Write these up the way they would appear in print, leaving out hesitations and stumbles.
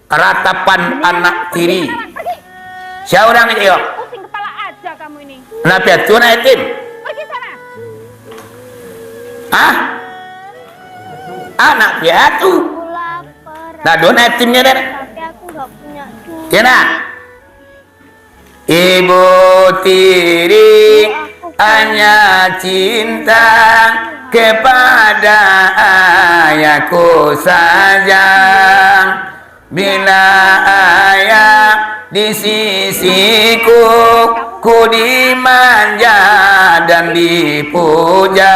ratapan anak tiri. Siapa orang itu? Pusing kepala aja kamu ini. Anak piatu, anak yatim. Pergi sana. Ah? Anak piatu. Aku lapar. Nah, anak yatimnya dah. Tapi aku nggak punya duit. Kena. Ibu tiri hanya cinta kepada ayahku saja. Bila ayah di sisiku, ku dimanja dan dipuja.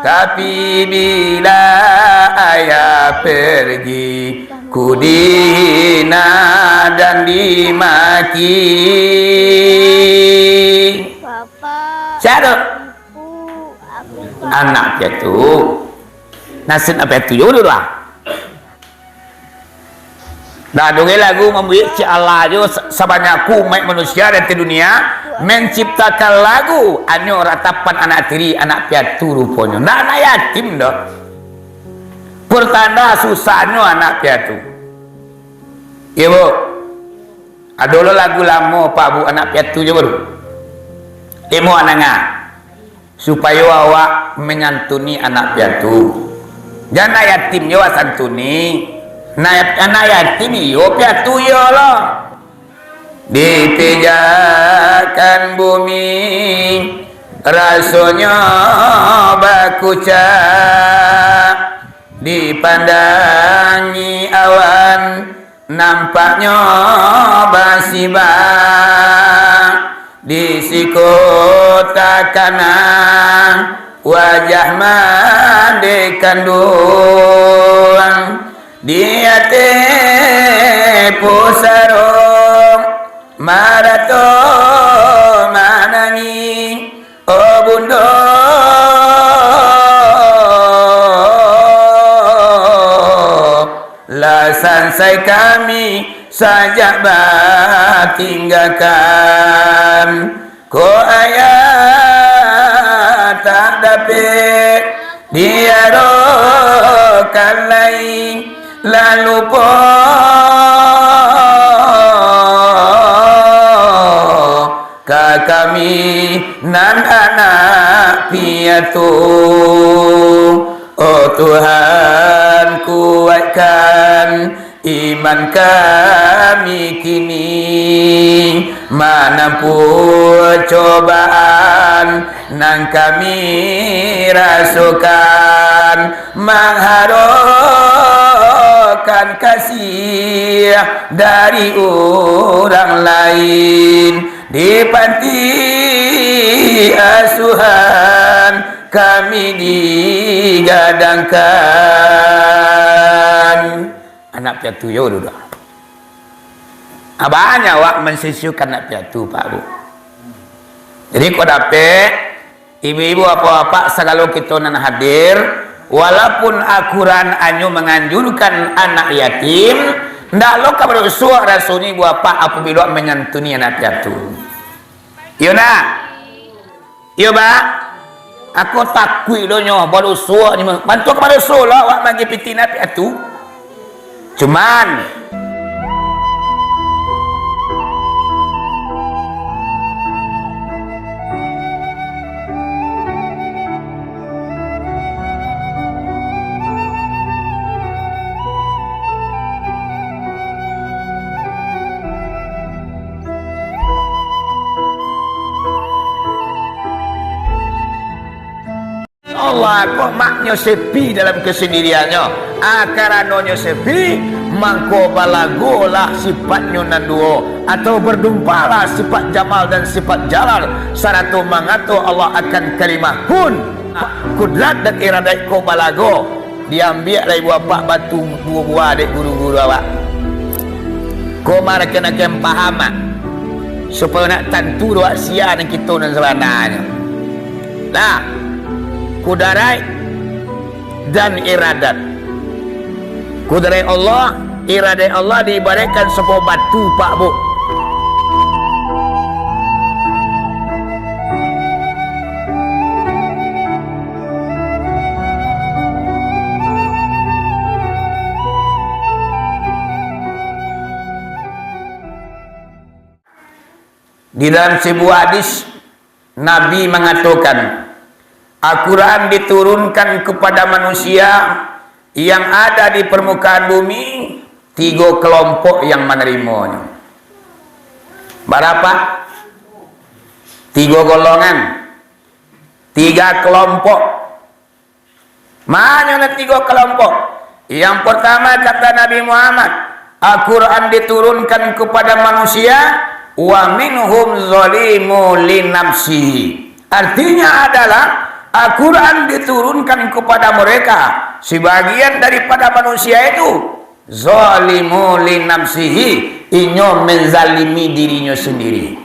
Tapi bila ayah pergi, ku dihina dan dimaki. Bapak, Siapa? Ibu, aku Anak piatu. Nasib apa itu? Yaudah lah. Dah dongeng lagu membuat si Allah jo sebanyak umat manusia di dunia menciptakan lagu anu ratapan anak tiri anak piatu rupanya. Nah, anak yatim dah. Pertanda susahnya anak piatu. Ya bu. Adalah lagu lama Pak Bu anak piatu je baru. Emo ananga supaya awak menyantuni anak piatu. Jangan yatim je awak santuni. Anak yatim yo piatu yo lah. Dipijakan bumi rasanya bakucak, dipandangi awan nampaknya basibak, di sikota kanan wajah mandikan doang, di hati pusarong marato manangi oh bundo lah sansai kami saja tinggalkan ko ayah tak dapat diarokan lain lalu kami nan anak piatu. Oh Tuhan, kuatkan iman kami kini, manapun cobaan nan kami rasakan, mengharapkan kasih dari orang lain. Di panti asuhan kami digadangkan. Anak piatu ya udah. Banyak awak mensisiukan anak piatu Pak Bu. Jadi kau dapat ibu-ibu apa-apa segala kita nan hadir, walaupun Al-Quran anyu menganjurkan anak yatim, ndak lo kabar suara rasuni bapak apabila menyantuni anak piatu. Yo nak, yo ba, aku takui lo nyoh baru suara ni bantu kepada suara awak bagi piti anak piatu. Cuman Allah kok maknya sepi dalam kesendiriannya. Akarannya sepi, mangko balagolah sifatnya nanduo atau berdumpalah sifat jamal dan sifat jalal. Saratu mangato Allah akan kalimah kun kudrat dan iradat ko balago. Diambil dari bapak batu dua buah adik guru-guru awak. Ko mara kena paham supaya nak tentu doa sia dan kita dan sebenarnya. Nah, kudarai dan iradat. Kudarai Allah, iradat Allah diibaratkan sebuah batu Pak Bu. Di dalam sebuah hadis Nabi mengatakan, Al-Quran diturunkan kepada manusia yang ada di permukaan bumi, 3 kelompok yang menerimanya. Berapa? 3 golongan, 3 kelompok. Mana 3 kelompok? Yang pertama kata Nabi Muhammad, Al-Quran diturunkan kepada manusia, wa minhum zalimu li nafsihi. Artinya adalah Al-Quran diturunkan kepada mereka, sebagian daripada manusia itu zalimu li nafsihi, inyo menzalimi dirinya sendiri.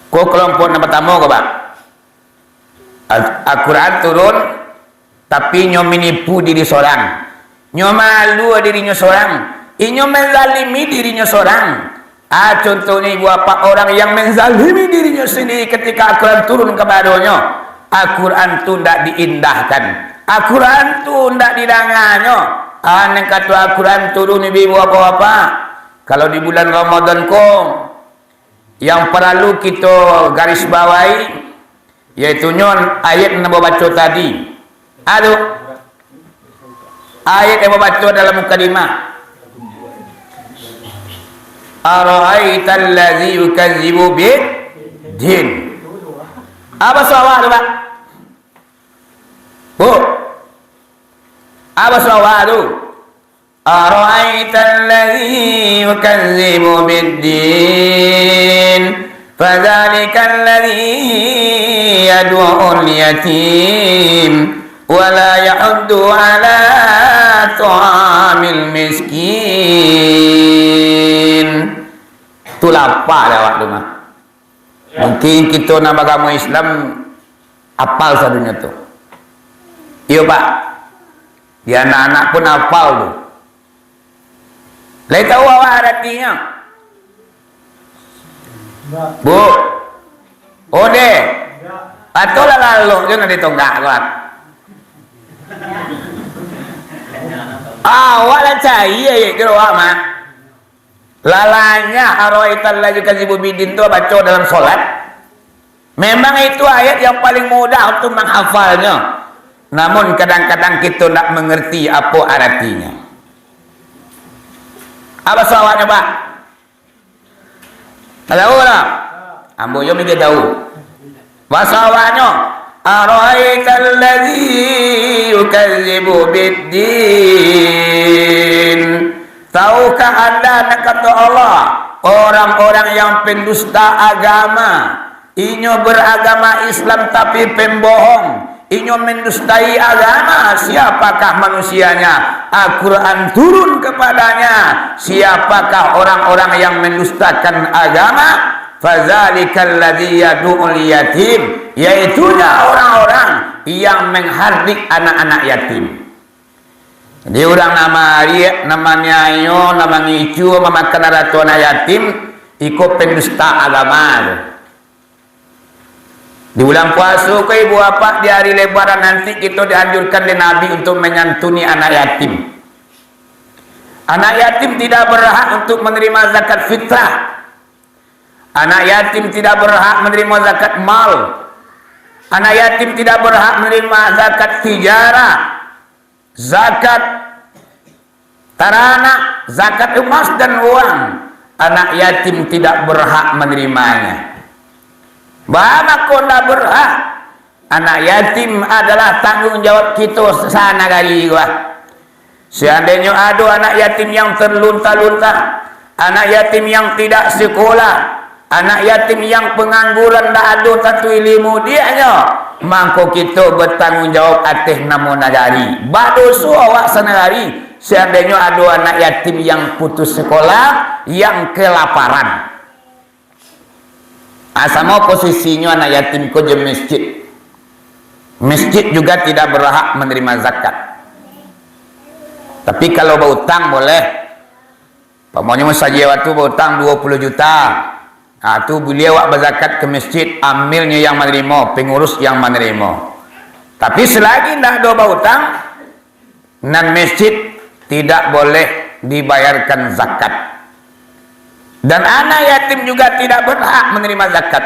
Kok kelompok yang pertama kok, Pak? Al-Quran turun tapi inyo menipu diri seorang, inyo malu dirinya seorang, inyo menzalimi dirinya seorang. Contohnya ibu apa orang yang menzalimi dirinya sendiri ketika Al-Quran turun kepadanya. Al-Quran itu tidak diindahkan, Al-Quran itu tidak didangannya. Yang kata Al-Quran turun ibu apa-apa. Kalau di bulan Ramadan kok yang perlu kita garis bawahi, yaitu ayat yang baca tadi. Aduh, ayat yang baca dalam mukadimah. Ara'aital ladzi yukadzibu bid-din. Apa soal tu, Pak? Bu, apa soal tu? Ara'aital ladzi yukadzibu bid-din, fadzalikal ladzi yad'u'ul yatim wa la yahuddu 'ala ta'amil miskin. Itulah apa dah waktu mah. Mungkin kita nak agama Islam apal sadunya tu. Iya, Pak. Dia anak-anak pun apal tu. Lai tahu awak artinya? Bu. Ode. Atau lah lalu jangan ditonggak kuat. Awak lah cahaya ya kira awak mah. Lalanya arwaital ladzi yukadzibu bid-din itu baca dalam solat. Memang itu ayat yang paling mudah untuk menghafalnya. Namun kadang-kadang kita tidak mengerti apa artinya. Apa soalnya, Pak? Tahu tak? Ambo yo mikir tahu. Bahasanya arwaital ladzi yukadzibu bid-din. Tahukah anda, kata Allah, orang-orang yang pendusta agama, inyo beragama Islam tapi pembohong, inyo mendustai agama, siapakah manusianya? Al-Quran turun kepadanya, siapakah orang-orang yang mendustakan agama? Fadzalikal ladzi yad'u'ul yatim, yaitunya orang-orang yang menghardik anak-anak yatim. Jadi orang namanya ayo, nama ngicu, memakan ratu anak yatim, ikut pendusta agama. Di bulan puasa ke ibu bapak di hari lebaran nanti kita dianjurkan oleh Nabi untuk menyantuni anak yatim. Anak yatim tidak berhak untuk menerima zakat fitrah. Anak yatim tidak berhak menerima zakat mal. Anak yatim tidak berhak menerima zakat tijarah, zakat tanah, zakat emas dan uang. Anak yatim tidak berhak menerimanya. Bahwa kau tidak berhak. Anak yatim adalah tanggung jawab kita sana kali gua. Seandainya ada anak yatim yang terlunta-lunta, anak yatim yang tidak sekolah, anak yatim yang pengangguran, tidak ada satu ilmu dianya, maka kita bertanggung jawab atas nama negari. Badosu awak senegari. Seandainya ada anak yatim yang putus sekolah, yang kelaparan. Sama posisinya anak yatim ko je masjid. Masjid juga tidak berhak menerima zakat. Tapi kalau berhutang boleh. Pokoknya saja waktu berhutang 20 juta. Nah, tu beliau berzakat ke masjid, amilnya yang menerima, pengurus yang menerima. Tapi selagi tidak ada berhutang, nan masjid tidak boleh dibayarkan zakat. Dan anak yatim juga tidak berhak menerima zakat.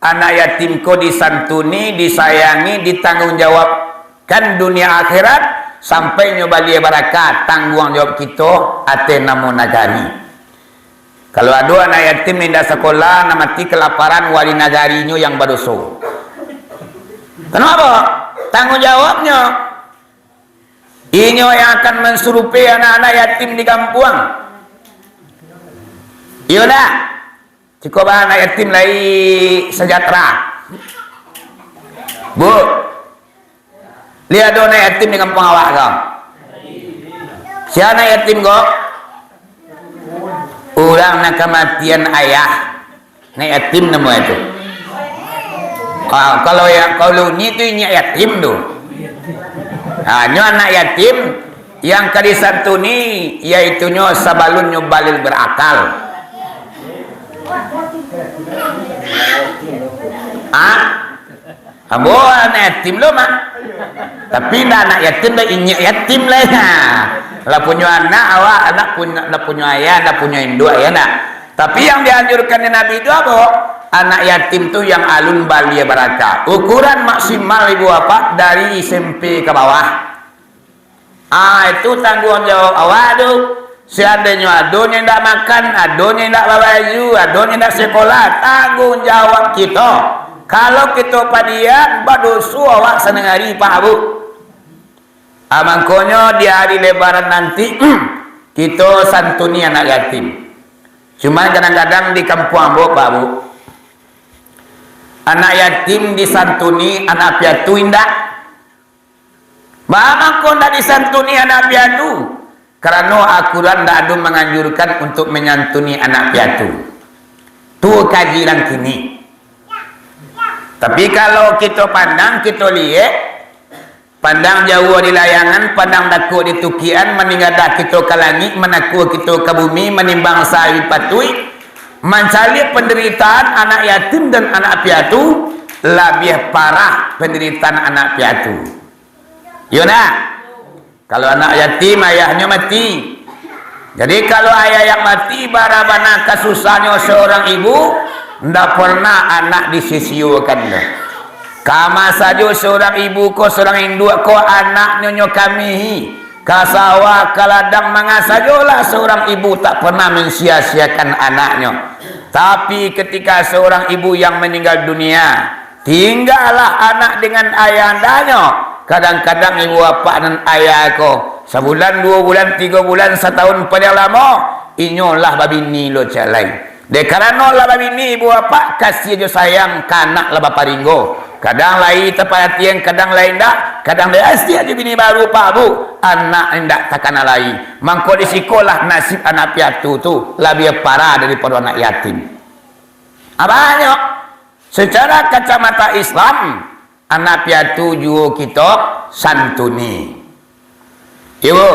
Anak yatim ko disantuni, disayangi, ditanggungjawabkan dunia akhirat sampai nyoba dia barakat tanggung jawab kita ate namo nagari. Kalau ada anak yatim yang dah sekolah mati kelaparan wali nagarinya yang berdosa. Kenapa? Tanggung jawabnya. Ini yang akan mensurupi anak-anak yatim di kampung. Iya dah. Cukup anak yatim lagi sejahtera. Bu, lihat anak yatim di kampung awak kau. Siapa anak yatim kau? Orang nak kematian ayah. Anak yatim nama itu. Kalau ni tu ini yatim tu. Hanya anak yatim yang kadisantuni yaitu nyo sabalun nyo balil berakal. Abo anak yatim lo mah. Tapi anak yatim dah inyak yatim lah ya. Lah punya anak awak anak punya ayah, anak punya induk ya nak. Tapi yang dianjurkan Nabi itu apa? Anak yatim tu yang alun balia barakah. Ukuran maksimal ibu bapak dari SMP ke bawah. Itu tanggung jawab awak tu. Seandainya adonya tidak makan, adonya tidak bawa baju, adonya tidak sekolah, tanggung jawab kita. Kalau kita padian, berdosa awak senang hari Pak Abu. Makanya di hari lebaran nanti, kita santuni anak yatim. Cuma kadang-kadang di kampung Abu, Pak Abu, anak yatim disantuni, anak piatu indah. Bagaimana kau tidak disantuni anak piatu? Karena Al-Quran tidak ada menganjurkan untuk menyantuni anak piatu. Tu kajian kini. Tapi kalau kita pandang, kita lihat, pandang jauh di layangan, pandang daku di tukian, meninggadah kita ke langit, menaku kita ke bumi, menimbang sawi patui, mencari penderitaan anak yatim dan anak piatu, lebih parah penderitaan anak piatu. Yona. Kalau anak yatim ayahnya mati. Jadi kalau ayah yang mati barabana kasusahnya seorang ibu, tidak pernah anak disisiukan. Kama saja seorang ibu ko seorang induk ko anaknya kami. Kasawa kaladang mangasajolah seorang ibu tak pernah mensia-siakan anaknya. Tapi ketika seorang ibu yang meninggal dunia, tinggallah anak dengan ayandanya. Kadang-kadang ibu bapa dan ayah ko sebulan, 2 bulan, 3 bulan, setahun pada lama inyolah babini lo calai. De karena lah babini ibu bapa kasih jo sayang kanak lah bapa ringgo. Kadang lain terperhatian, kadang lain tak. Kadang dia asli aja bini baru Pak Bu. Anak hendak takkan lain. Mangko di sekolah nasib anak piatu tu lebih parah daripada anak yatim. Apanya? Secara kacamata Islam, anak piatu juga kita santuni. Ibu,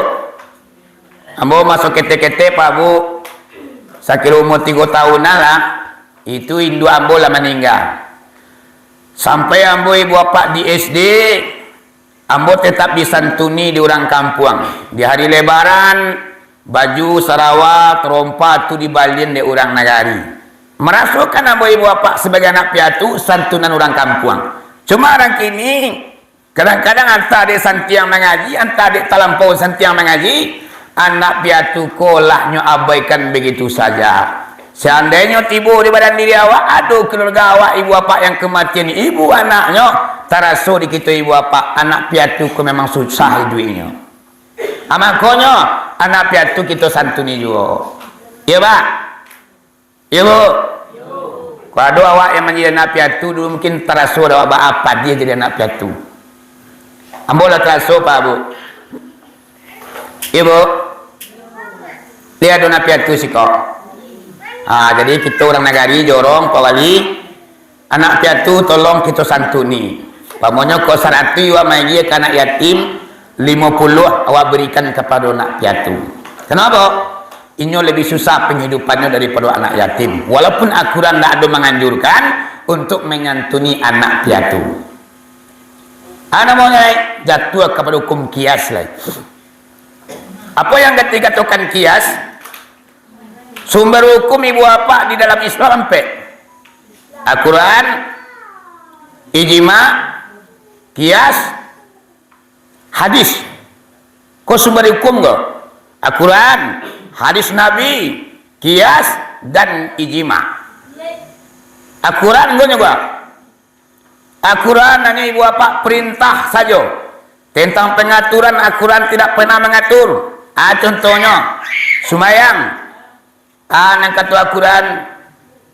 ambo masuk kete-kete Pak Bu. Sakira umur 3 tahunan lah. Itu induk ambo lah meninggal. Sampai ambo ibu bapak di SD, ambo tetap disantuni di orang kampung. Di hari lebaran, baju Sarawak, rompa tu dibalian di orang nagari. Merasukan ambo ibu bapak sebagai anak piatu santunan orang kampung. Cuma orang kini kadang-kadang antara dia santiang mengaji, antara dia talampau santiang mengaji, anak piatu kolahnya abaikan begitu saja. Seandainya tiba di badan diri awak, aduh keluarga awak ibu bapak yang kematian ibu anaknya, taraso di kita ibu bapak anak piatu ko memang susah hidupnya. Makanya anak piatu kita santuni juga. Iya Pak? Iya Bu? Kalau awak yang menjadi anak piatu dulu mungkin teraso ada apa dia jadi anak piatu. Ambolah teraso Pak Bu. Ibu, lihat anak piatu sih kok. Jadi kita orang nagari jorong Pak Wali, anak piatu tolong kita santuni. Pamonya kau saratu iwa magi anak yatim 50 awak berikan kepada anak piatu. Kenapa? Ini lebih susah penghidupannya daripada anak yatim. Walaupun Al-Quran tidak ada menganjurkan untuk menyantuni anak piatu. Anak mulai jatuh kepada hukum kias lagi. Apa yang dikatakan kias? Sumber hukum ibu bapak di dalam Islam sampai Al-Quran, ijma, kias, hadis. Kau sumber hukum kau? Al-Quran, hadis Nabi, kias, dan ijma. Al-Quran kau juga. Al-Quran hanya ibu bapak perintah saja. Tentang pengaturan Al-Quran tidak pernah mengatur. Contohnya sumayang. Yang kata Al-Quran,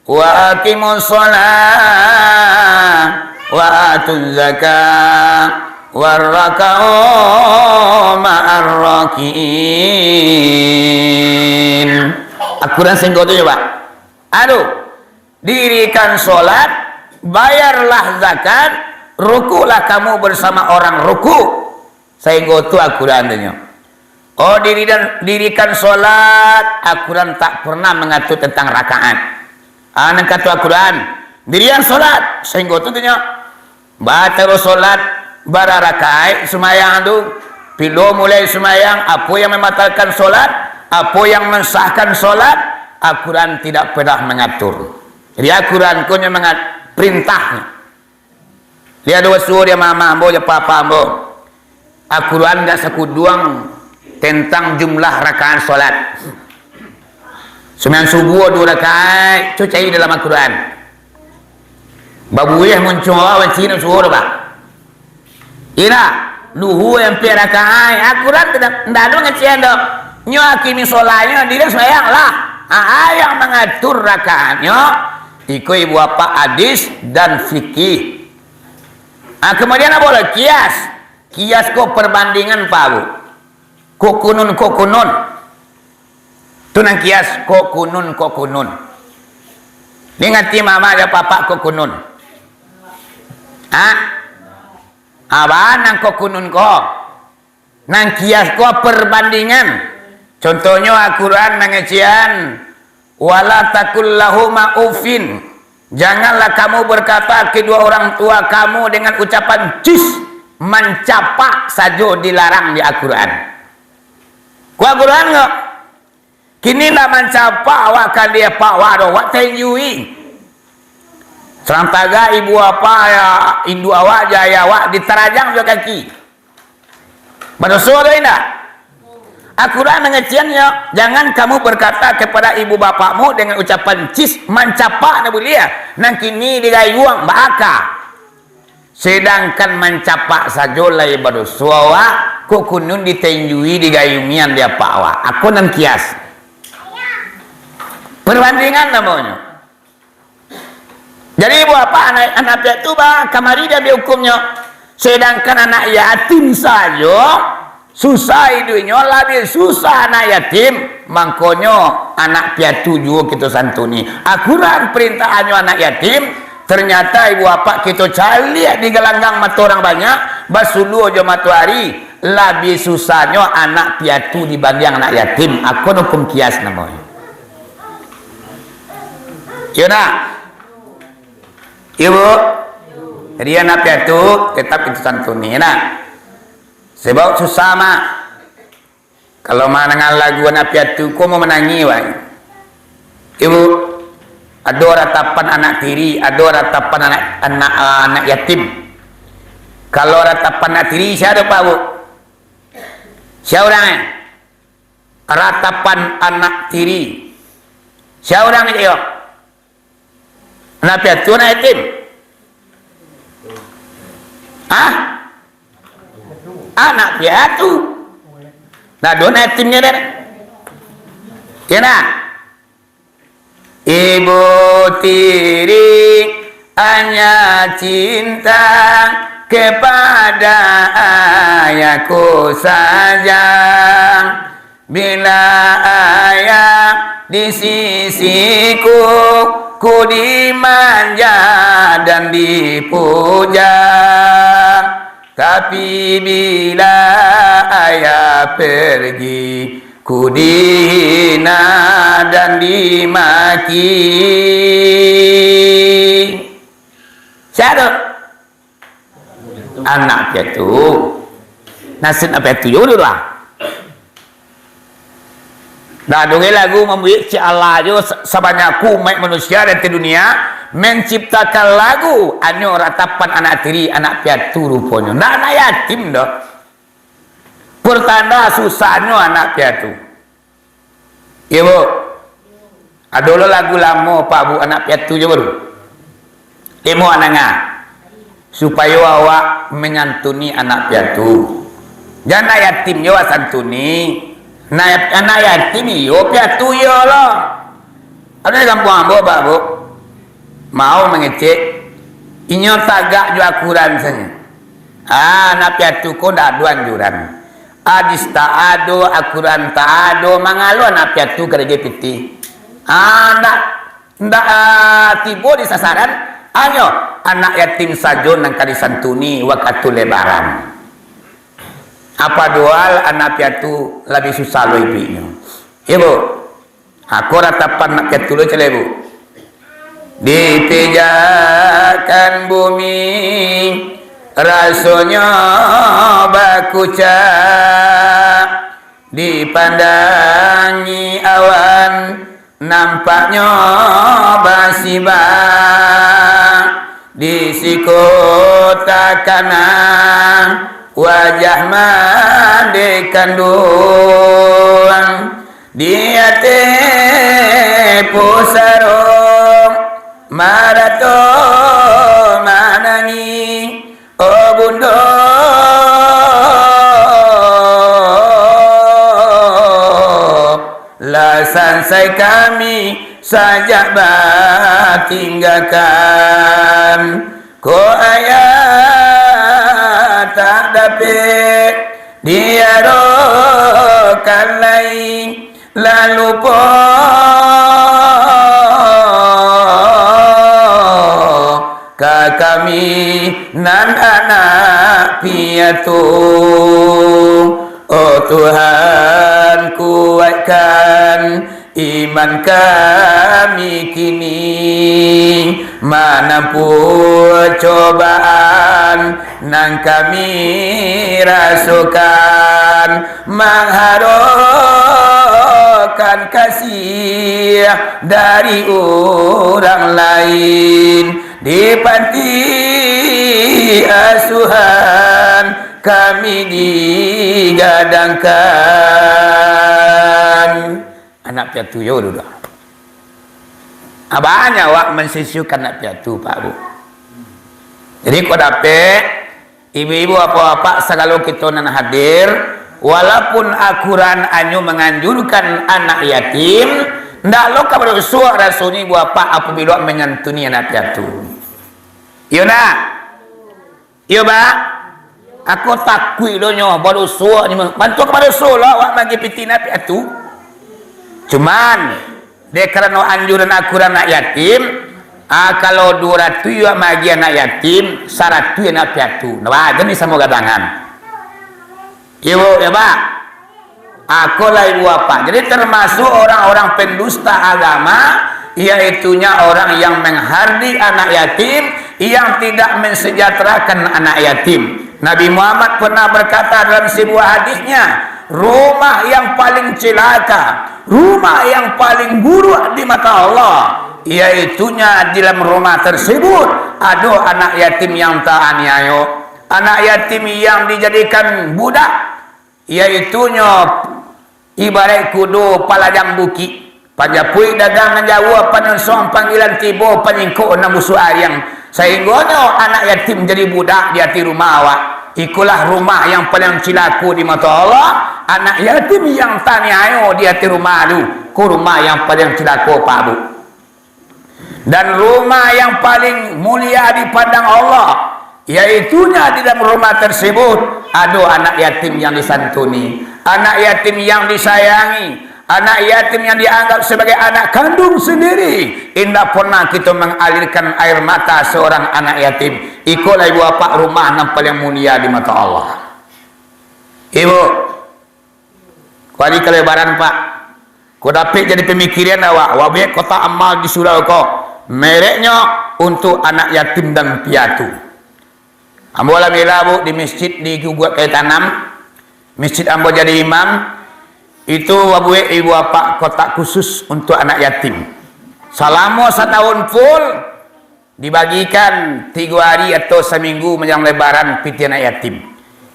wa aqimus shalah wa atuz zakah warraka'u ma'ar rakiin. Al-Quran singgung tu coba. Dirikan solat, bayarlah zakat, rukulah kamu bersama orang ruku. Singgung tu Al-Quran tu. Dirikan solat, Al-Quran tak pernah mengatur tentang rakaat. Yang kata Al-Quran, dirian solat, sehingga itu batal solat bara rakaat semayang tu. Bila mulai semayang, apa yang membatalkan solat, apa yang mensahkan solat, Al-Quran tidak pernah mengatur. Jadi Al-Quran punya perintahnya. Dia ada suruh dia mama ambo, dia papa ambo. Al-Quran enggak sekuduang tentang jumlah rakaat solat. Sembahyang subuh 2 rakaat, cucai dalam Al-Quran. Babu yang muncul orang Cina suruh apa? Ina, luhu yang 4 rakaat. Al-Quran tidak ada ngecian dok. Nyo akimi solatnya dia sembahyang lah. Yang mengatur rakaatnya ikut ibu apa hadis dan fikih. Kemudian apa lagi? Kias. Kias kok perbandingan Pak Bu. Kokunun tu nang kias kokunun. Ni ngati mama ada papa kokunun. Apa nang kokunun ko? Nang kias ko perbandingan. Contohnya Al-Quran mengajian wala takul lahuma ufin. Janganlah kamu berkata kedua orang tua kamu dengan ucapan cis, mencapak saja dilarang di Al-Quran. Al-Quran enggak? Kini lah mencapak awak kan dia pak wado, wak tenjui. Selantaga ibu apa ya, indu awak jaya awak diterajang juga kaki. Pada suara indah. Al-Quran mengajiannya, jangan kamu berkata kepada ibu bapakmu dengan ucapan cis, mencapak nak boleh. Nang kini digayuang baka. Sedangkan mencapak saja lah ibadah suawa, kok kunun ditenjui digayumian dia pakwa. Aku nan kias. Perbandingan namanya. Jadi ibu apa anak piatu bah kamari dia hukumnya. Sedangkan anak yatim saja susah hidupnya, lebih susah anak yatim. Mangkonyo anak piatu juga kita santuni. Akuran perintahannya anak yatim. Ternyata ibu bapak kita cari di gelanggang mata orang banyak, basulu aja matahari, lebih susahnya anak piatu dibanding anak yatim. Aku hukum kias namanya. Yuna, ibu, jadi anak piatu tetap itu santuni, nak. Sebab susah mak. Kalau mana lagu anak piatu, kau mau menangi, wah. Ibu. Ada ratapan anak tiri, ada ratapan anak yatim. Kalau ratapan anak tiri siapa Pak Bu? Siapa orangnya? Ratapan anak tiri. Siapa orangnya dia? Anak piatu, anak yatim. Anak piatu. Nah, dona yatimnya dah. Kena. Ibu tiri hanya cinta kepada ayahku saja. Bila ayah di sisiku, ku dimanja dan dipuja. Tapi bila ayah pergi, ku dihina dan dimaki. Siapa? Anak piatu. Nasib apa itu? Yaudah lah. Dah dongeng lagu membuat si Allah jo sabanyak umat manusia dan di dunia menciptakan lagu anyo ratapan anak tiri anak piatu rupanya. Nak anak yatim dah. Pertanda susahnya anak piatu. Ya bu. Adalah lagu lama Pak Bu anak piatu je baru. Demo ananga supaya awak menyantuni anak piatu. Jangan yatim je santuni. Anak yatim yo piatu yo lah. Ada kampung ambo Pak Bu. Mau mengecek inyo tagak jo akuran saja. Anak piatu ko dak adu anjuran. Adis tak ado akuran tak ado mangalo anak piatu kerja piti. Ndak tibo di sasaran ayo anak yatim sajo nang kali santuni waktu lebaran. Apa doal anak piatu lebih susah lo ibunya. Ibu, aku ratapan anak piatu lo cile bu. Dipijakan bumi rasanya bakucak, dipandangi awan nampaknya basibak, di si kota kanan wajah mandi kandung, dia pusarong marato manangi oh bundo lah sansai kami saja tinggalkan ko ayat tak dapat diarokan lain lalu kami nan anak piatu. Oh Tuhan kuatkan iman kami kini, manapun cobaan nang kami rasukan, mengharapkan kasih dari orang lain. Di panti asuhan kami digadangkan. Anak piatu yo dulu. Banyak wak mensisiukan anak piatu Pak Bu. Jadi kau dapat ibu-ibu apa-apa segala kita nan hadir, walaupun akuran anyu menganjurkan anak yatim, ndak lo kabar suara rasuni bapak apabila menyantuni anak piatu. Yo nak, yo ba, aku takui lo nyoh baru suara ni bantu kepada suara wak bagi pitina piatu. Cuman dia kerana anjuran akuran anak yatim, kalau 200 ya magi anak yatim, 100 anak piatu. Nah, gini sama gadangan. Yo ya ba. Aku lah ibu apa. Jadi termasuk orang-orang pendusta agama, yaitunya orang yang menghardi anak yatim, yang tidak mensejahterakan anak yatim. Nabi Muhammad pernah berkata dalam sebuah hadisnya, rumah yang paling celaka, rumah yang paling buruk di mata Allah, yaitunya di dalam rumah tersebut ada anak yatim yang tak aniaya, anak yatim yang dijadikan budak, yaitunya ibarat kudu palajang buki pajapui dagang menjawab penyusuan panggilan tibo penyingkuk namusu ayang sehingga anak yatim jadi budak di hati rumah awak. Ikulah rumah yang paling cilaku di mata Allah, anak yatim yang taniayo di hati rumah lu ku rumah yang paling cilaku Pak Bu. Dan rumah yang paling mulia di pandang Allah, yaitunya di dalam rumah tersebut ada anak yatim yang disantuni, anak yatim yang disayangi, anak yatim yang dianggap sebagai anak kandung sendiri. Indah pernah kita mengalirkan air mata seorang anak yatim. Ikulah ibu bapak rumah yang paling mulia di mata Allah. Ibu, kali kelebaran Pak, kau dapat jadi pemikiran awak, wabek kota amal di surau kau, mereknya untuk anak yatim dan piatu. Ambo lami labu di masjid di Guguat Kaya Tanam, masjid ambo jadi imam. Itu ibu bapak kotak khusus untuk anak yatim. Selama setahun full dibagikan 3 hari atau seminggu menjelang lebaran piti anak yatim.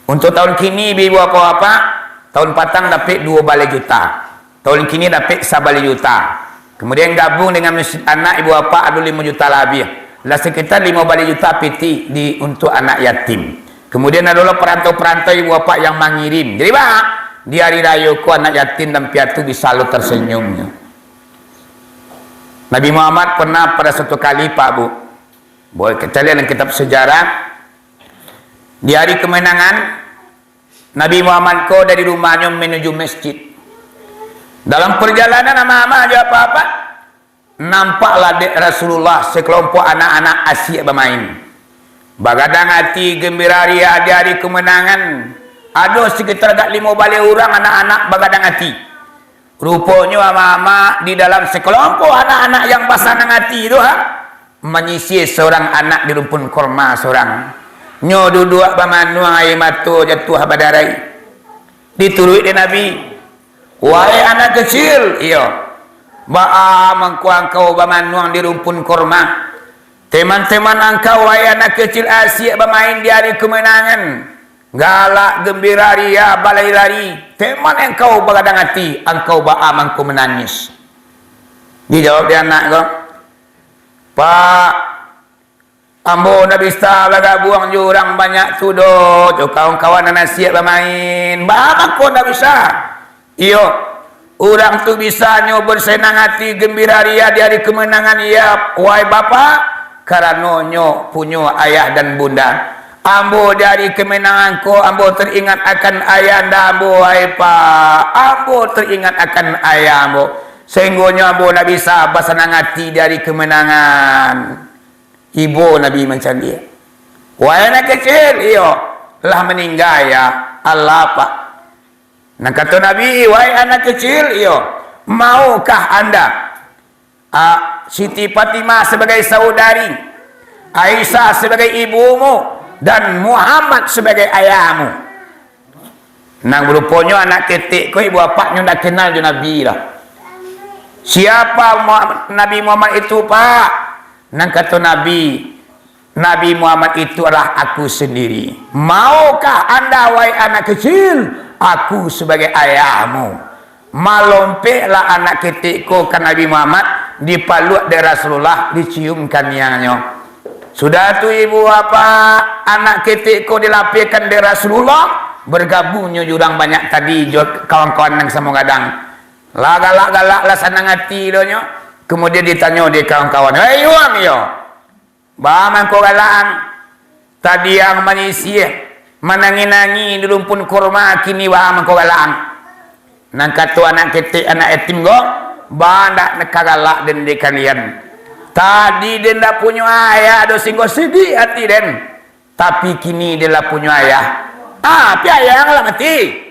Untuk tahun kini ibu bapak tahun patang dapat 2 balai juta. Tahun kini dapat 1 balai juta. Kemudian gabung dengan masjid anak ibu bapak ada 5 juta lebih. Lah sekitar 5 balai juta piti untuk anak yatim. Kemudian adalah perantau-perantau ibu bapak yang mengirim. Jadi pak, di hari raya ku anak yatim dan piatu bisa lu tersenyumnya. Nabi Muhammad pernah pada suatu kali pak bu, boleh kita lihat dalam kitab sejarah, di hari kemenangan Nabi Muhammad ko dari rumahnya menuju masjid. Dalam perjalanan ama-ama aja apa-apa, nampaklah Rasulullah sekelompok anak-anak asyik bermain. Bagadang hati gembira ria di hari kemenangan. Ada sekitar 5 balai orang anak-anak bagadang hati. Rupanya ama-ama di dalam sekelompok anak-anak yang pasangan hati itu menyisir seorang anak di rumpun korma seorang. Nyo duduk bamanuang air mata jatuh badarai. Diturut di Nabi. Wahai anak kecil, iya. Ba'a mengkuang kau bamanuang di rumpun korma. Teman-teman engkau wahai anak kecil asyik bermain di hari kemenangan. Galak, gembira, ria, balai lari. Teman engkau bergadang hati, engkau ba'a mangku menangis. Dijawab dia anak kau. Pak, ambo nak bisa laga buang jurang banyak sudo. Kawan-kawan anak asyik bermain. Ba'a mangku nak bisa. Iyo, orang tu bisa nyo bersenang hati, gembira, ria di hari kemenangan. Iya, wahai bapak. Karena nyo punya ayah dan bunda. Ambo dari kemenangan ko, ambo teringat akan ayah anda ambo, hai pak. Ambo teringat akan ayah ambo. Sehingga ambo nak bisa bersenang hati dari kemenangan. Ibu Nabi macam dia. Wahai anak kecil, iyo, lah meninggal ya Allah pak. Nah kata Nabi, wahai anak kecil, iyo, maukah anda Siti Fatimah sebagai saudari, Aisyah sebagai ibumu, dan Muhammad sebagai ayahmu? Nang berupanya anak ketik ko ibu bapaknya dah kenal je Nabi lah. Siapa Nabi Muhammad itu pak? Nang kata Nabi Muhammad itu adalah aku sendiri. Maukah anda wahai anak kecil, aku sebagai ayahmu? Malompeklah anak ketikku ke Nabi Muhammad, dipaluk dari Rasulullah, diciumkan niannya. Sudah tu ibu apa anak ketikku dilapihkan dari Rasulullah, bergabungnya jurang banyak tadi kawan-kawan yang sama gadang. Lah galak-galak lah senang hati donya. Kemudian ditanya dia kawan-kawan, "Hei yuang yo. Baman ko galaan. Tadi yang menyisih menangi-nangi di rumpun kurma, kini baman ko galaan." Nang kata anak ketik anak yatim go, bandak nekagalak den di kalian. Tadi dia dah punya ayah, do singgo sedih hati den. Tapi kini dia lah punya ayah. Tapi ayah yang lah mati.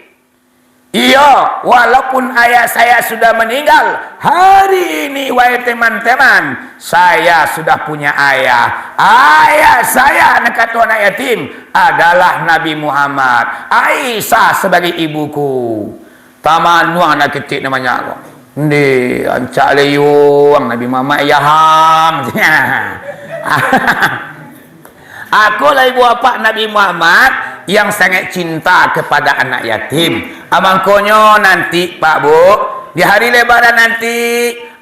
Iya, walaupun ayah saya sudah meninggal, hari ini wahai teman-teman, saya sudah punya ayah. Ayah saya, nak kata anak yatim, adalah Nabi Muhammad. Aisyah sebagai ibuku. Tamanu anak kecil namanya aku. Ndi ancak leyuang Nabi Muhammad yaham. Aku lah ibu bapa Nabi Muhammad yang sangat cinta kepada anak yatim. Amangkonyo nanti Pak Bu, di hari lebaran nanti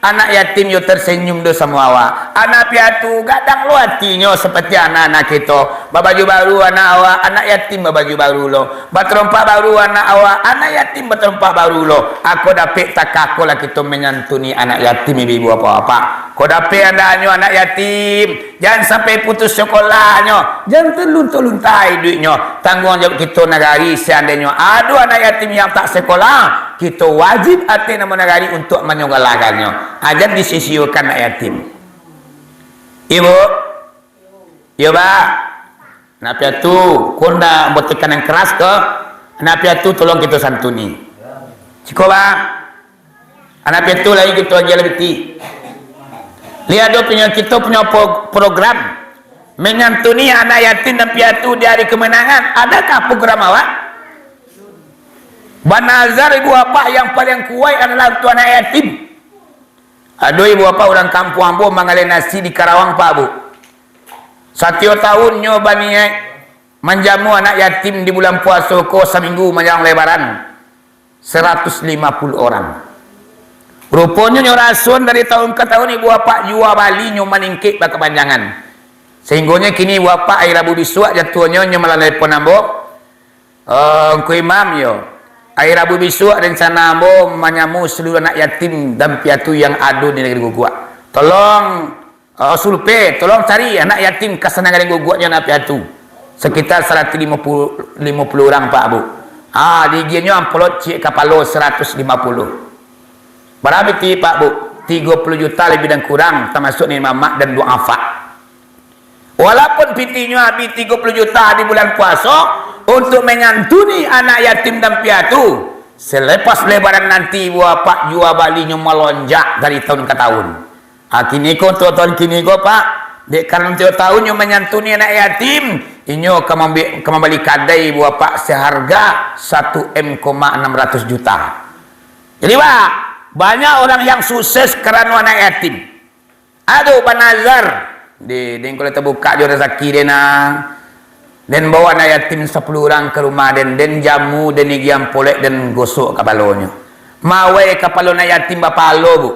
anak yatim yo tersenyum do semua awak. Anak piatu gadang lu hatinya seperti anak-anak kita. Babaju baru anak awak, anak yatim babaju baru lo. Baterompak baru anak awak, anak yatim baterompak baru lo. Aku dapat takako lah kita menyantuni anak yatim ibu apa-apa. Kau dapat anda anyo anak yatim. Jangan sampai putus sekolahnya. Jangan terlunta-luntai duitnya. Tanggungjawab kita negari seandainya ada anak yatim yang tak sekolah, kita wajib hati nama negari untuk menyokolakannya. Ajar disisiukan anak yatim. Ibu, ya pak, anak piatu, kau nak buat tekanan keras ke? Anak piatu tolong kita santuni. Ciko pak, anak piatu lagi kita aja lebih ti. Lihat do punya kita punya program menyantuni anak yatim dan piatu di hari kemenangan. Adakah program awak? Banazar ibu bapa yang paling kuat adalah untuk anak yatim. Aduh ibu bapa orang kampung ambo mangalai nasi di Karawang Pak Bu. Setiap tahun nyo bani menjamu anak yatim di bulan puasa ko seminggu menjelang lebaran 150 orang. Rupanya nyo rasun dari tahun ke tahun ibu bapa jual bali nyo meningkit berkepanjangan. Sehingga kini ibu bapa air Rabu Bisuak jatuhnya nyo melalui penambok. Ku imam yo. Air Rabu Bisuak rencana ambo menyamu seluruh anak yatim dan piatu yang ada di negeri Guguk. Tolong sulpe, tolong cari anak yatim ke sana negeri Guguknya anak piatu. Sekitar 150 orang Pak Bu. Diginya amplot cik kapalo 150. Berapa ti Pak Bu? 30 juta lebih dan kurang termasuk ni mamak dan dua afak. Walaupun pitinya habis 30 juta di bulan puasa untuk menyantuni anak yatim dan piatu, selepas lebaran nanti bapak jual balinya melonjak dari tahun ke tahun. Kini ko tahun kini ko Pak, dek karena tiap tahunnya menyantuni anak yatim, inyo kembali kadai bapak seharga 1 M,600 juta. Jadi Pak, banyak orang yang sukses karena anak yatim. Aduh Banazar di kalau terbuka dia rezeki dena dan bawa anak yatim 10 orang ke rumah dan jamu dan igiam polek dan gosok kapalonyo mawe kapalo anak yatim bapalo Bu.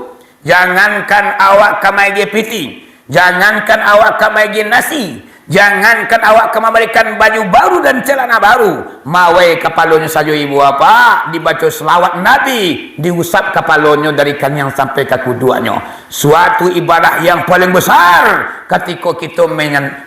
Jangankan awak kamai piti, jangankan awak kamai nasi, jangankan awak memberikan baju baru dan celana baru, mawe kapalonyo saja ibu apa dibaca selawat Nabi, diusap kapalonyo dari kanyang sampai ke kuduanyo. Suatu ibadah yang paling besar ketika kita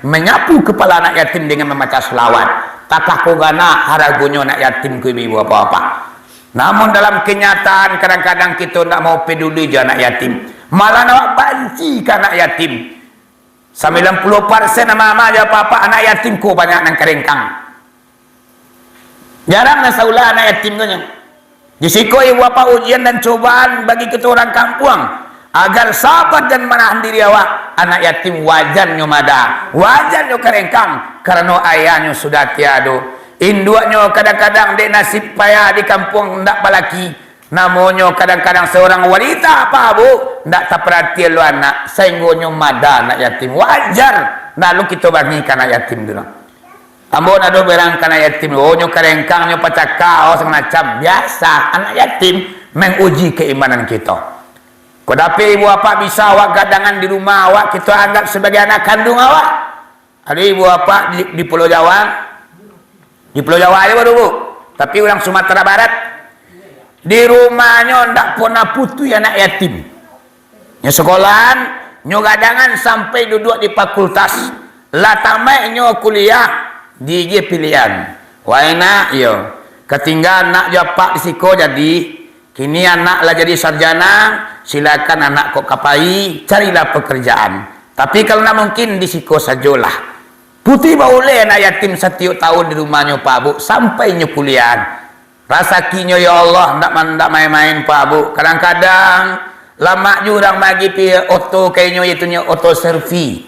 menyapu kepala anak yatim dengan membaca selawat. Takah kogana haragunya anak yatim ku ibu apa-apa. Namun dalam kenyataan kadang-kadang kita tidak mau peduli je anak yatim, malah nak banci ke anak yatim. 90% nama aja apa-apa anak yatim ku banyak nang kerengkang. Jarang nak saulah anak yatim tu nya. Jisiko ibu apa ujian dan cobaan bagi kita orang kampung agar sabar dan menahan diri awak. Anak yatim wajar nyo mada, wajar nyo kerengkang karena ayahnya sudah tiada. Induaknya kadang-kadang dek nasib payah di kampung ndak balaki. Namanya kadang-kadang seorang wanita apa Bu ndak tak perhatian lu anak sehingga mada anak yatim wajar lalu kita bagikan anak yatim dulu. Ambon ada berang anak yatim nyo kerengkang nyo pacaka semacam biasa anak yatim menguji keimanan kita. Kodapi ibu apa bisa awak gadangan di rumah awak kita anggap sebagai anak kandung awak. Ada ibu apa di Pulau Jawa. Di Pulau Jawa aja baru Bu. Tapi orang Sumatera Barat di rumahnya ndak pernah putu anak yatim. Nyo sekolahan, nyo gadangan sampai duduk di fakultas. Lah tamat nyo kuliah di pilihan. Wah enak yo. Ketinggalan nak japak di siko jadi kini anak lah jadi sarjana, silakan anak kok kapai, carilah pekerjaan. Tapi kalau nak mungkin di siko sajalah. Putih baule anak yatim setiap tahun di rumahnya Pak Bu sampai nyo kuliah. Rasakinya ya Allah ndak main-main Pak Bu. Kadang-kadang lama juga orang bagi pi auto kayaknya itunya auto servi.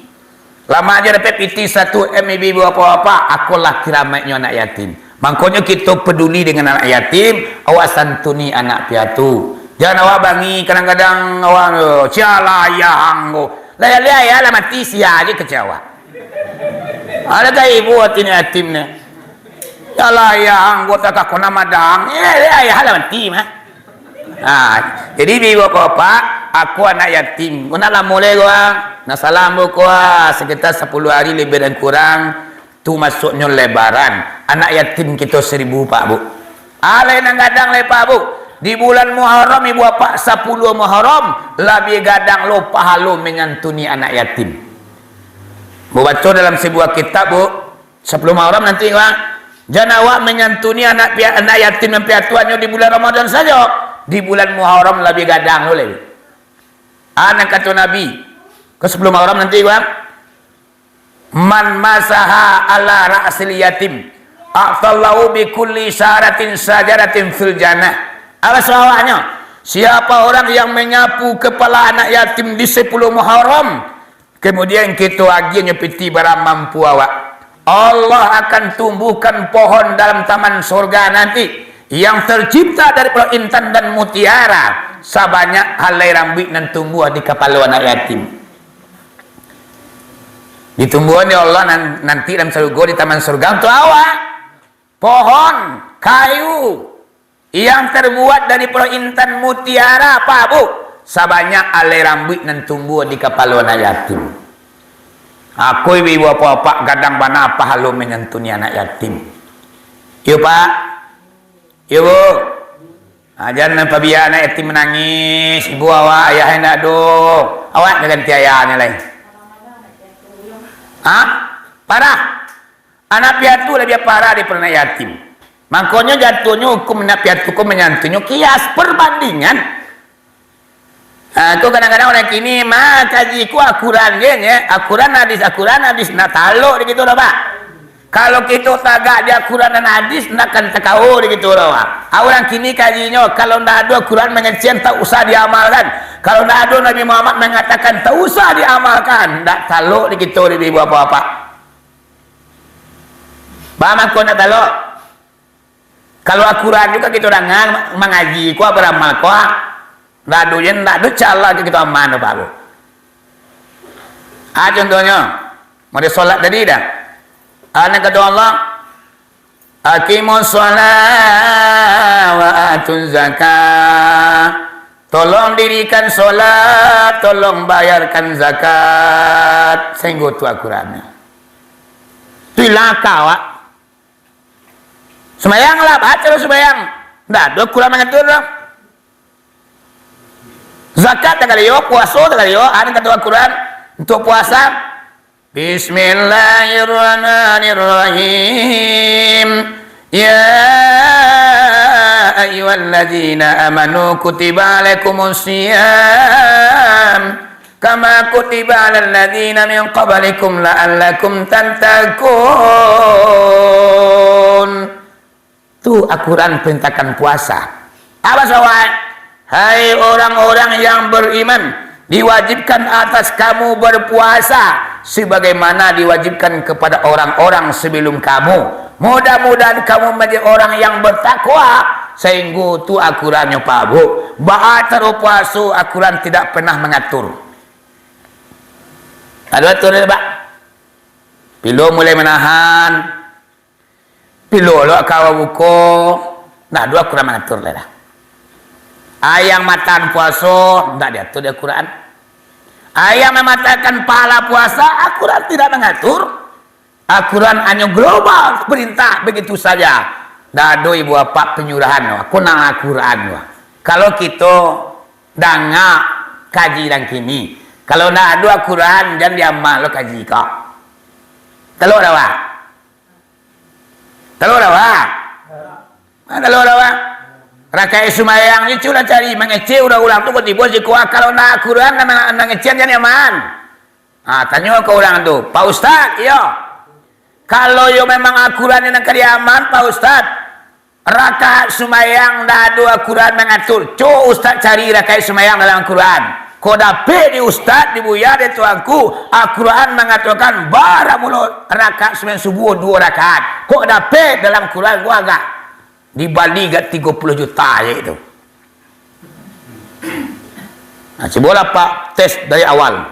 Lama aja dapat piti 1 MB apa-apa, aku lah kiramatnya anak yatim. Makanya kita peduli dengan anak yatim, awak santuni anak piatu. Jangan awak bangi kadang-kadang awak ciala ya anggo. Laya lah mati sia aja kecewa. Ada tak ibu hati yatim ni? Yalah ya anggota kakak nama dang. Ya lah mati mah. Jadi ibu bapak, aku anak yatim. Guna lah mulai gua. Nasalam gua sekitar 10 hari lebih dan kurang. Tu masuknya lebaran. Anak yatim kita 1000 Pak Bu. Alai nang gadang le Pak Bu. Di bulan Muharram ibu bapak 10 Muharram lebih gadang lo pahala menyantuni anak yatim. Baca dalam sebuah kitab Bu, 10 Muharram nanti Pak. Jangan awak menyantuni anak yatim dan piatuannya di bulan Ramadan saja. Di bulan Muharram lebih gadang lo lebih. Anak kata Nabi ke 10 Muharram nanti Pak. Man masaha ala ra'sil yatim a'tallahu bi kulli syaratin sajaratin fil jannah. Apa soalnya? Siapa orang yang menyapu kepala anak yatim di 10 Muharram kemudian kita aginya piti barang mampu awak, Allah akan tumbuhkan pohon dalam taman surga nanti yang tercipta dari intan dan mutiara sebanyak halai rambut dan tumbuh di kepala anak yatim. Ditumbuhan oleh Allah nanti dalam surga, di taman surga untuk awak pohon kayu yang terbuat dari intan mutiara apa bu? Sebanyak halai rambut dan tumbuh di kepala anak yatim. Aku ibu bapak kadang bana apa halu menyentuh anak yatim. Yuk pak, yuk bu. Jangan apabila anak yatim menangis, ibu awak ayah hendak doh, awak ganti ayahnya lain. Parah. Anak piatu lebih parah daripada anak yatim. Makanya jatuhnya hukum anak piatu hukum menyantunya kias perbandingan. Aku kadang-kadang orang kini mah kajiku akuran ya, akuran hadis nak taluk gitu loh pak. Kalau kita tagak di akuran dan hadis nak kan takau gitu loh pak. Orang kini kajinya kalau ndak ada Quran mengecen tak usah diamalkan. Kalau ndak ada Nabi Muhammad mengatakan tak usah diamalkan, ndak taluk gitu di bapak-bapak. Paham aku ndak taluk? Kalau akuran juga kita orang mengaji ku beramal ku. Ndak ada cara kita aman Pak Bu. Contohnya mau sholat tadi dah. Anak kata Allah, aqimus sholat wa atuz zakah. Tolong dirikan sholat, tolong bayarkan zakat. Sehingga tu Al-Qurannya. Tu laka wak. Semayang lah, baca lo semayang. Ndak ada Quran mengatur dong. Zakat tak kali yo, puasa tak kali yo. Ada kata Al-Quran untuk puasa. Bismillahirrahmanirrahim. Ya ayyuhalladzina amanu kutiba alaikumus syiyam kama kutiba alal ladzina min qablikum la'allakum tattaqun. Tu Al-Quran perintahkan puasa. Apa soal? Hai orang-orang yang beriman, diwajibkan atas kamu berpuasa sebagaimana diwajibkan kepada orang-orang sebelum kamu. Mudah-mudahan kamu menjadi orang yang bertakwa. Sehingga tu Al-Qurannya Pak Bu. Bahasa puasa Al-Quran tidak pernah mengatur. Ada atur ya Pak? Bila mulai menahan, bila lo kau buku, nah dua Al-Quran mengatur lah. Ayang matan puasa, tidak diatur di Al-Quran. Ayang mematakan pahala puasa, Al-Quran tidak mengatur. Al-Quran hanya global, perintah begitu saja. Tidak ada ibu bapak penyurahan. Aku nang Al-Quran. Kalau kita dangak kaji dan kini, kalau tidak ada Al-Quran, jangan diamal lo kaji kok. Telur dah wak? Telur dah wak? Telur dah wak? Rakai sumayang ni cula cari mengece ulang-ulang tu ketipu si kuat kalau nak Quran nak ngecian jangan aman. Tanya ke orang tu, Pak Ustaz, yo. Kalau yo memang Al-Quran yang nak aman, Pak Ustaz. Rakaat sumayang dah ada Quran mengatur. Cu Ustaz cari rakaat sumayang dalam Quran. Kau dapat di Ustaz di buya di tuanku Al-Quran mengaturkan bara mulut rakaat sumayang subuh 2 rakaat. Kau dapat dalam Quran gua agak di Bali gat 30 juta aja itu. Coba Pak tes dari awal.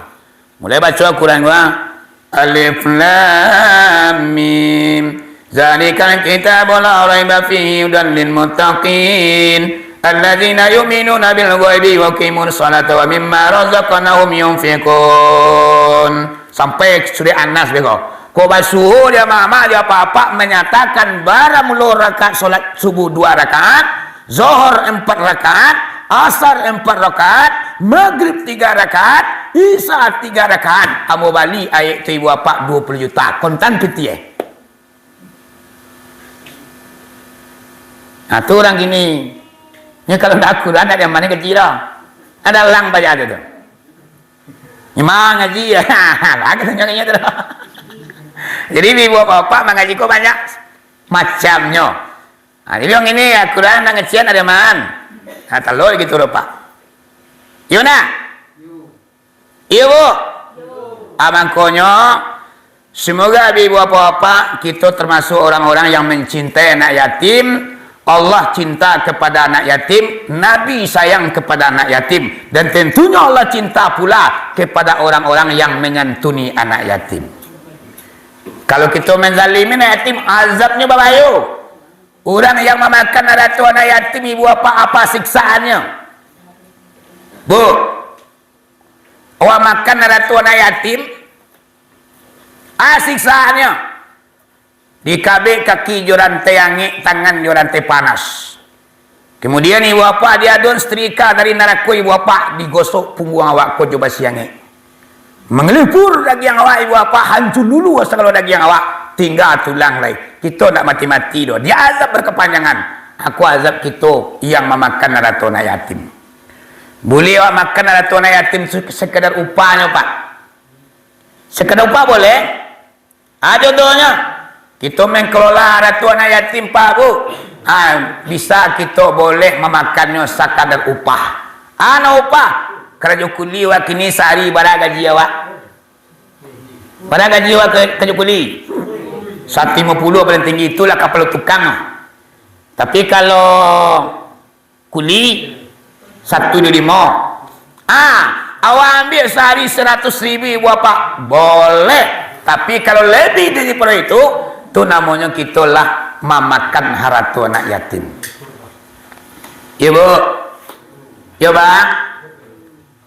Mulai baca Al-Quran gua. Alif Lam Mim. Zalikal kitabul la raiba fihi hudan lil muttaqin. Alladzina yu'minuna bil ghaibi wa yuqimus salata wa mimma razaqnahum yunfiqun. Sampai surah An-Nas bego. Kau basuh dia mama dia papa menyatakan bara mulu rakaat solat subuh 2 rakaat, zuhur 4 rakaat, asar 4 rakaat, maghrib 3 rakaat, isya 3 rakaat. Amu bali ayat tu ibu bapa 20 juta kontan piti tu orang gini. Ni kalau nak Quran ada yang mana kecil dah. Ada lang baca tu. Ni mah ngaji ya. Lagi tanya tu. Jadi ibu bapak mengaji kok banyak macamnya. Jadi yang ini ya Quran dan ngecian ada man. Kata lo gitu loh Pak. Yuna. Ibu. Abang konyo. Semoga ibu bapak kita termasuk orang-orang yang mencintai anak yatim, Allah cinta kepada anak yatim, Nabi sayang kepada anak yatim, dan tentunya Allah cinta pula kepada orang-orang yang menyantuni anak yatim. Kalau kita menzalimi anak yatim, azabnya berbahayu. Orang yang memakan anak yatim, ibu apa siksaannya? Bu, orang makan anak yatim, siksaannya dikabik kaki jorantai angin, tangan jorantai panas. Kemudian ibu apa dia adun setrika dari neraka, ibu apa digosok punggung awak ko coba siangnya. Mengelipur daging awak ibu apa, hancur dulu asal kalau daging awak, tinggal tulang lagi. Kita nak mati-mati doh. Dia azab berkepanjangan. Aku azab kita yang memakan anak yatim. Boleh awak makan anak yatim sekedar upahnya, Pak? Sekedar upah boleh? Contohnya kita mengelola anak yatim, Pak, Bu. Bisa kita boleh memakannya sekadar upah. Upah. Kerja kuli awak kini sehari berapa gaji awak? Berapa gaji awak kerja kuli? 150 paling tinggi, itulah kapal tukang. Tapi kalau kuli 125. Awak ambil sehari 100.000 apa? Boleh. Tapi kalau lebih daripada itu namanya kita lah memakan harta anak yatim. Ibu, ya Bang,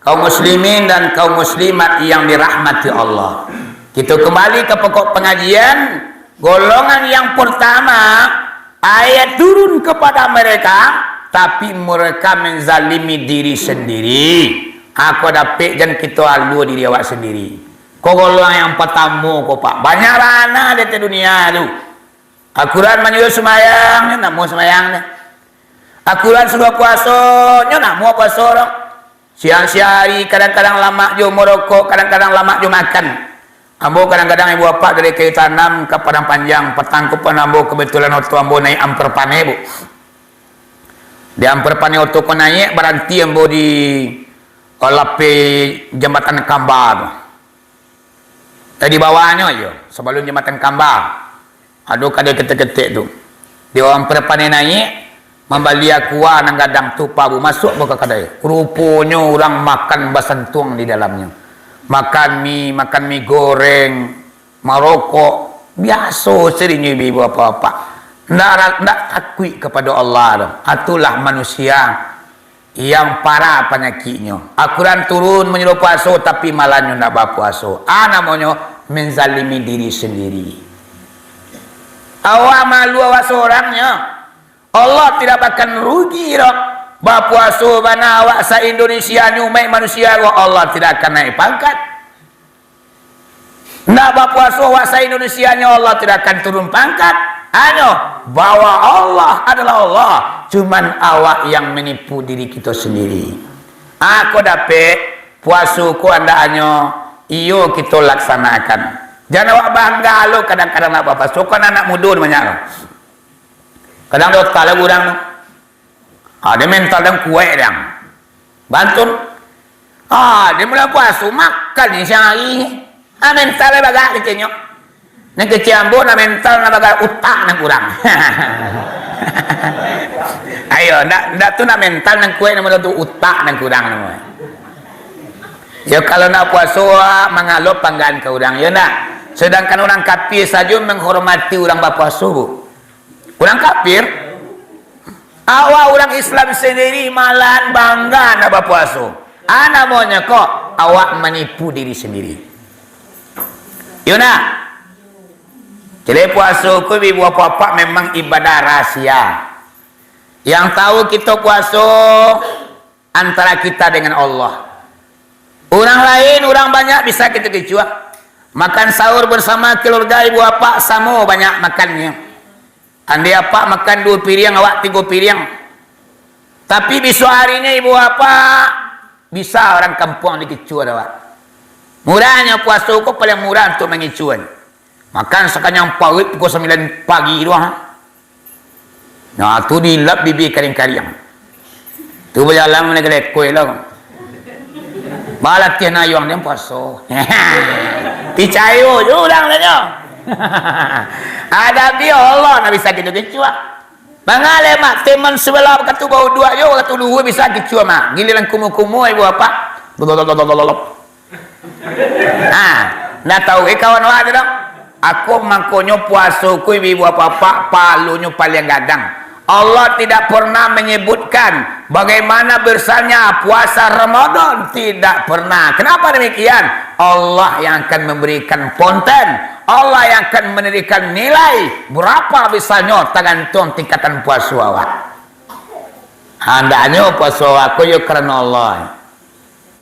kaum muslimin dan kaum muslimat yang dirahmati Allah. Kita kembali ke pokok pengajian. Golongan yang pertama, ayat turun kepada mereka, tapi mereka menzalimi diri sendiri. Aku dapat dan kita alu diri awak sendiri. Kau golongan yang pertama kau Pak. Banyak rana di dunia tu. Akuran menyuruh semayang, nak mau semayang. Akuran suruh puasa, nak mau puasa. Siang-siang kadang-kadang lama jo merokok, kadang-kadang lama jo makan. Ambo kadang-kadang ibu apa dari kayu tanam ke padang panjang, petang ke ambo kebetulan waktu ambo naik amperpane, Bu. Di amperpane waktu ko naik berhenti ambo di lape jembatan Kambar. Di bawahnya aja, sebelum jembatan Kambar. Aduh kada ketek-ketek tu. Di amperpane naik membeli aqua nang gadang tu Pak, Bu, masuk ke kedai. Rupanya orang makan basantuang di dalamnya. Makan mie goreng, merokok, biasa seringnya ibu apa-apa. Ndak akui kepada Allah. Itulah manusia yang parah penyakitnya. Akuran turun menyuruh puasa tapi malahnya ndak berpuasa. Namanya menzalimi diri sendiri. Awak malu awak seorangnya. Allah tidak akan rugi dok. Berpuasa bana awak se-Indonesia nyumai manusia Allah tidak akan naik pangkat. Nak berpuasa awak se-Indonesia Allah tidak akan turun pangkat. Bahwa Allah adalah Allah. Cuman awak yang menipu diri kita sendiri. Aku dapat puasuku anda iyo kita laksanakan. Jangan awak bangga lo kadang-kadang nak berpuasa. Kan anak muda banyak. Kadang dia kalah kurang. Dia mental dan kuat dia. Bantun. Dia mula puasa makan ni sehari. Mental dia bagak kecilnya. Yang kecil ambo na mental na bagak utak na kurang. Ayo, ndak tu na mental nang kuat na mula tu utak na kurang na. Ya kalau nak puasa mengalop panggaan ke orang. Ya nak. Sedangkan orang kafir saja menghormati orang berpuasa, Bu. Orang kafir, awak orang Islam sendiri malah bangga nak berpuasa. Namanya kok awak menipu diri sendiri. Yuna, jadi puasa ku ibu apa memang ibadah rahasia. Yang tahu kita puasa antara kita dengan Allah. Orang lain, orang banyak bisa kita kecuali. Makan sahur bersama keluarga ibu apa sama banyak makannya. Andi apa makan 2 piring, awak 3 piring. Tapi besok harinya ibu apa bisa orang kampung dikecuan awak. Murahnya puasa kau paling murah untuk mengecuan. Makan sekanyang pawit pukul 9 pagi doang. Nah tu dilap bibi karing-karing. Tu berjalan menegelek kue lah. Balak tiana yang dia puasa. Picayo je orang tanya. Ada dia Allah nak bisa kita kecuali. Mangale mak teman sebelah katu bau dua yo katu dua bisa kicua mak. Giliran kumu-kumu ibu apa? Nah, nak tahu kawan wa dong. Aku mangkonyo puasa ku ibu apa palunyo paling gadang. Allah tidak pernah menyebutkan bagaimana bersanya puasa Ramadan, tidak pernah. Kenapa demikian? Allah yang akan memberikan konten, Allah yang akan memberikan nilai berapa bisanya tergantung tingkatan puasa awak. Hendaknya puasa aku yo karena Allah.